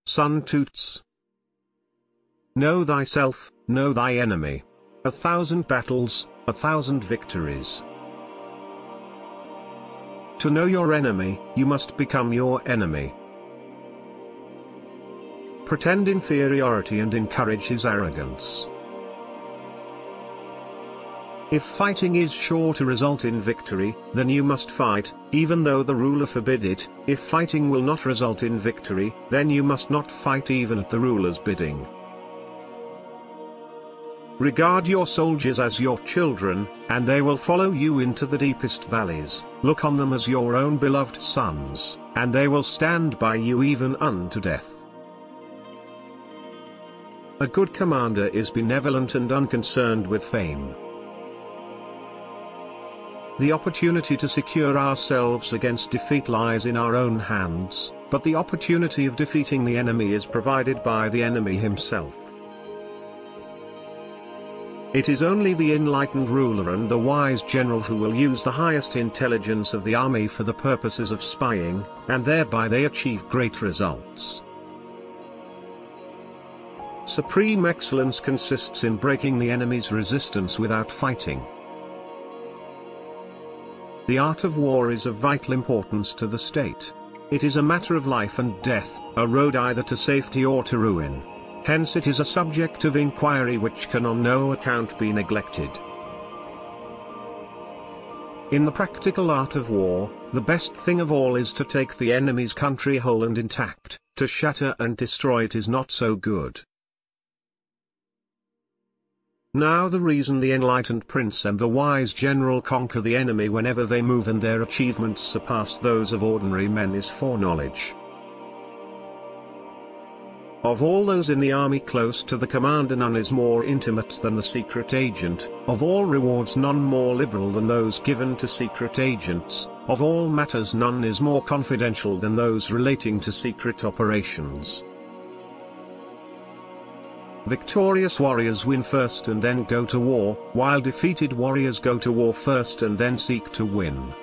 Sun Toots. Know thyself, know thy enemy. 1,000 battles, 1,000 victories. To know your enemy, you must become your enemy. Pretend inferiority and encourage his arrogance. If fighting is sure to result in victory, then you must fight, even though the ruler forbid it. If fighting will not result in victory, then you must not fight even at the ruler's bidding. Regard your soldiers as your children, and they will follow you into the deepest valleys. Look on them as your own beloved sons, and they will stand by you even unto death. A good commander is benevolent and unconcerned with fame. The opportunity to secure ourselves against defeat lies in our own hands, but the opportunity of defeating the enemy is provided by the enemy himself. It is only the enlightened ruler and the wise general who will use the highest intelligence of the army for the purposes of spying, and thereby they achieve great results. Supreme excellence consists in breaking the enemy's resistance without fighting. The art of war is of vital importance to the state. It is a matter of life and death, a road either to safety or to ruin. Hence it is a subject of inquiry which can on no account be neglected. In the practical art of war, the best thing of all is to take the enemy's country whole and intact. To shatter and destroy it is not so good. Now the reason the enlightened prince and the wise general conquer the enemy whenever they move and their achievements surpass those of ordinary men is foreknowledge. Of all those in the army close to the commander none is more intimate than the secret agent, of all rewards none more liberal than those given to secret agents, of all matters none is more confidential than those relating to secret operations. Victorious warriors win first and then go to war, while defeated warriors go to war first and then seek to win.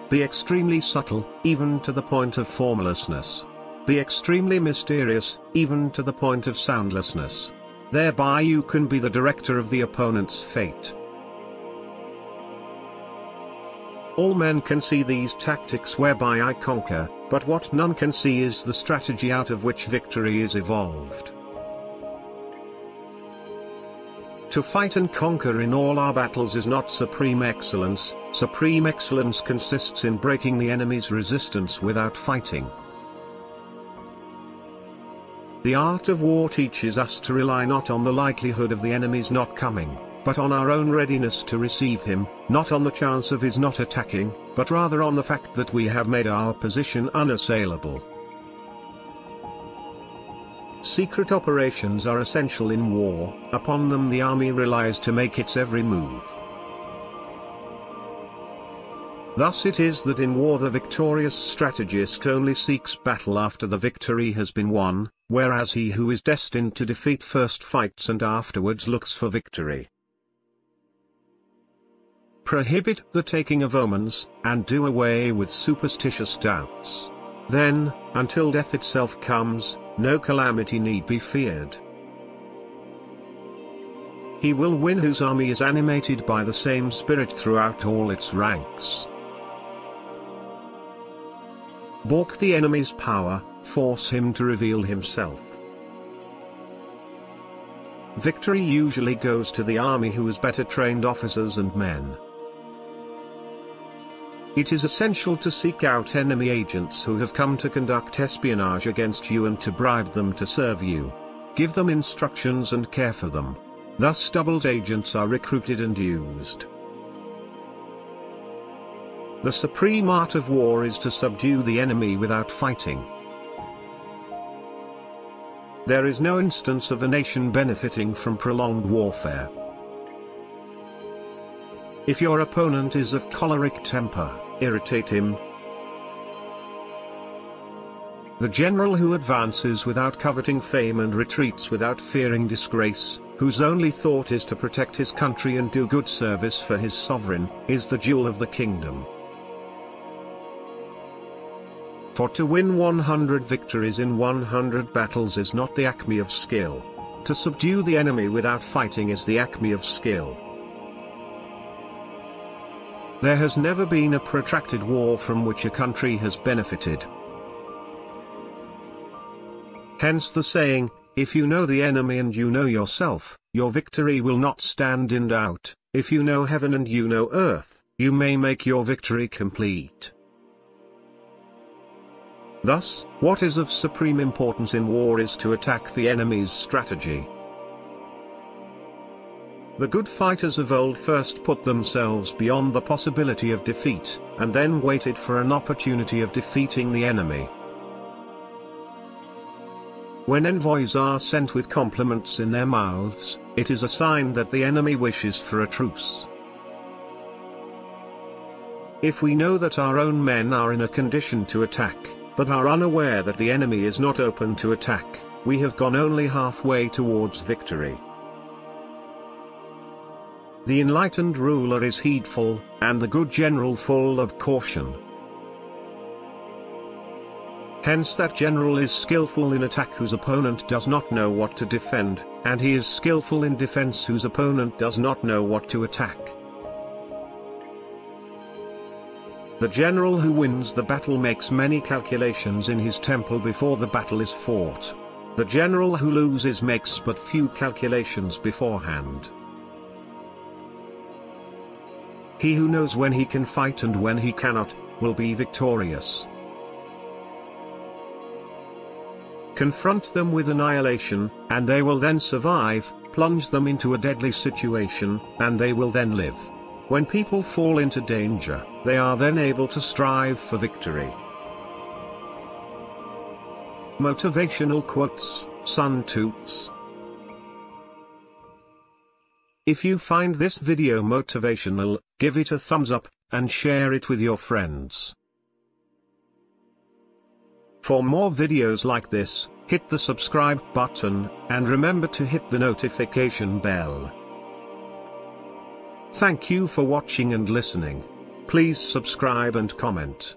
Be extremely subtle, even to the point of formlessness. Be extremely mysterious, even to the point of soundlessness. Thereby you can be the director of the opponent's fate. All men can see these tactics whereby I conquer, but what none can see is the strategy out of which victory is evolved. To fight and conquer in all our battles is not supreme excellence. Supreme excellence consists in breaking the enemy's resistance without fighting. The art of war teaches us to rely not on the likelihood of the enemy's not coming, but on our own readiness to receive him, not on the chance of his not attacking, but rather on the fact that we have made our position unassailable. Secret operations are essential in war, upon them the army relies to make its every move. Thus it is that in war the victorious strategist only seeks battle after the victory has been won, whereas he who is destined to defeat first fights and afterwards looks for victory. Prohibit the taking of omens, and do away with superstitious doubts. Then, until death itself comes, no calamity need be feared. He will win whose army is animated by the same spirit throughout all its ranks. Balk the enemy's power, force him to reveal himself. Victory usually goes to the army who has better trained officers and men. It is essential to seek out enemy agents who have come to conduct espionage against you and to bribe them to serve you. Give them instructions and care for them. Thus doubled agents are recruited and used. The supreme art of war is to subdue the enemy without fighting. There is no instance of a nation benefiting from prolonged warfare. If your opponent is of choleric temper, irritate him. The general who advances without coveting fame and retreats without fearing disgrace, whose only thought is to protect his country and do good service for his sovereign, is the jewel of the kingdom. For to win 100 victories in 100 battles is not the acme of skill. To subdue the enemy without fighting is the acme of skill. There has never been a protracted war from which a country has benefited. Hence the saying, if you know the enemy and you know yourself, your victory will not stand in doubt. If you know heaven and you know earth, you may make your victory complete. Thus, what is of supreme importance in war is to attack the enemy's strategy. The good fighters of old first put themselves beyond the possibility of defeat, and then waited for an opportunity of defeating the enemy. When envoys are sent with compliments in their mouths, it is a sign that the enemy wishes for a truce. If we know that our own men are in a condition to attack, but are unaware that the enemy is not open to attack, we have gone only halfway towards victory. The enlightened ruler is heedful, and the good general full of caution. Hence that general is skillful in attack whose opponent does not know what to defend, and he is skillful in defense whose opponent does not know what to attack. The general who wins the battle makes many calculations in his temple before the battle is fought. The general who loses makes but few calculations beforehand. He who knows when he can fight and when he cannot, will be victorious. Confront them with annihilation, and they will then survive, plunge them into a deadly situation, and they will then live. When people fall into danger, they are then able to strive for victory. Motivational quotes, Sun Toots. If you find this video motivational, give it a thumbs up, and share it with your friends. For more videos like this, hit the subscribe button, and remember to hit the notification bell. Thank you for watching and listening. Please subscribe and comment.